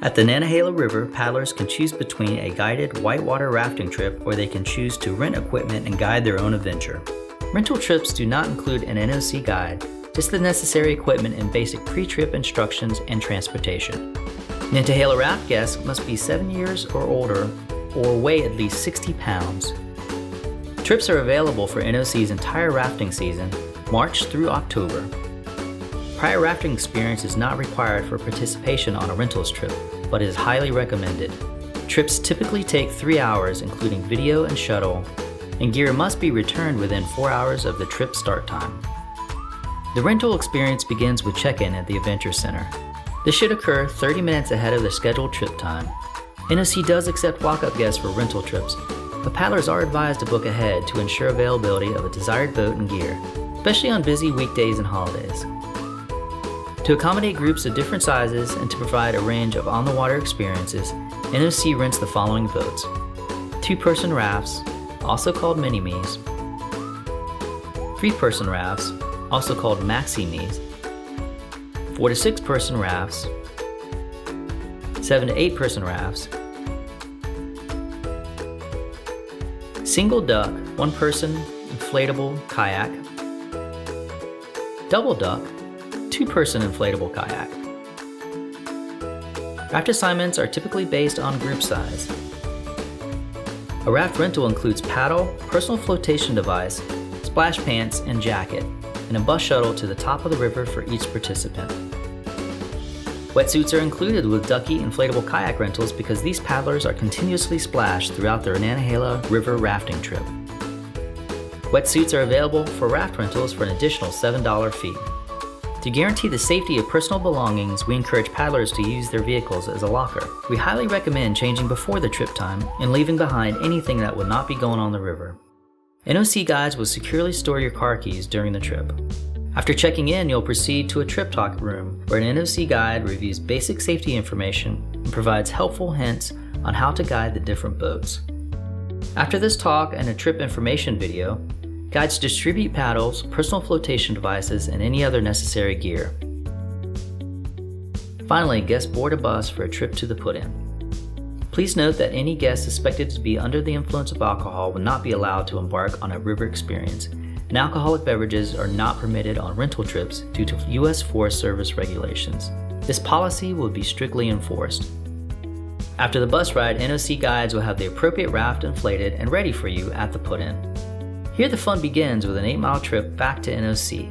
At the Nantahala River, paddlers can choose between a guided whitewater rafting trip or they can choose to rent equipment and guide their own adventure. Rental trips do not include an NOC guide, just the necessary equipment and basic pre-trip instructions and transportation. Nantahala Raft guests must be 7 years or older or weigh at least 60 pounds. Trips are available for NOC's entire rafting season, March through October. Prior rafting experience is not required for participation on a rentals trip, but is highly recommended. Trips typically take 3 hours, including video and shuttle, and gear must be returned within 4 hours of the trip start time. The rental experience begins with check-in at the Adventure Center. This should occur 30 minutes ahead of the scheduled trip time. NOC does accept walk-up guests for rental trips, but paddlers are advised to book ahead to ensure availability of a desired boat and gear, especially on busy weekdays and holidays. To accommodate groups of different sizes and to provide a range of on-the-water experiences, NOC rents the following boats: 2-person rafts, also called mini-me's; 3-person rafts, also called maxi-me's; 4 to 6-person rafts; 7 to 8-person rafts; single duck, 1-person inflatable kayak; double duck, 2-person inflatable kayak. Raft assignments are typically based on group size. A raft rental includes paddle, personal flotation device, splash pants, and jacket, and a bus shuttle to the top of the river for each participant. Wetsuits are included with Ducky inflatable kayak rentals because these paddlers are continuously splashed throughout their Nantahala River rafting trip. Wetsuits are available for raft rentals for an additional $7 fee. To guarantee the safety of personal belongings, we encourage paddlers to use their vehicles as a locker. We highly recommend changing before the trip time and leaving behind anything that would not be going on the river. NOC guides will securely store your car keys during the trip. After checking in, you'll proceed to a trip talk room where an NOC guide reviews basic safety information and provides helpful hints on how to guide the different boats. After this talk and a trip information video, guides distribute paddles, personal flotation devices, and any other necessary gear. Finally, guests board a bus for a trip to the put-in. Please note that any guest suspected to be under the influence of alcohol will not be allowed to embark on a river experience, and alcoholic beverages are not permitted on rental trips due to U.S. Forest Service regulations. This policy will be strictly enforced. After the bus ride, NOC guides will have the appropriate raft inflated and ready for you at the put-in. Here the fun begins with an 8-mile trip back to NOC.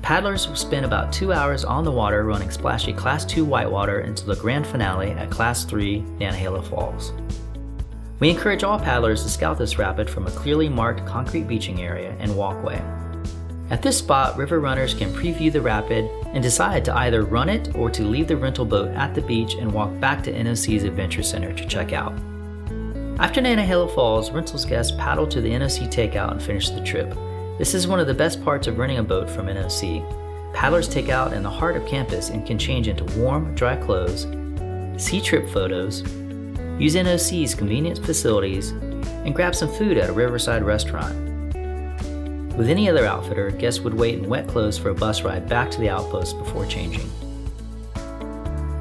Paddlers will spend about 2 hours on the water running splashy Class 2 whitewater until the grand finale at Class 3 Nantahala Falls. We encourage all paddlers to scout this rapid from a clearly marked concrete beaching area and walkway. At this spot, river runners can preview the rapid and decide to either run it or to leave the rental boat at the beach and walk back to NOC's Adventure Center to check out. After Nantahala Falls, rentals guests paddle to the NOC takeout and finish the trip. This is one of the best parts of renting a boat from NOC. Paddlers take out in the heart of campus and can change into warm, dry clothes, see trip photos, use NOC's convenience facilities, and grab some food at a riverside restaurant. With any other outfitter, guests would wait in wet clothes for a bus ride back to the outpost before changing.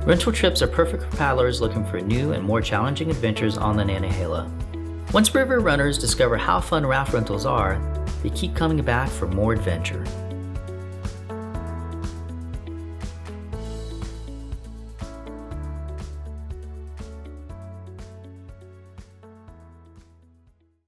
Rental trips are perfect for paddlers looking for new and more challenging adventures on the Nantahala. Once river runners discover how fun raft rentals are, they keep coming back for more adventure.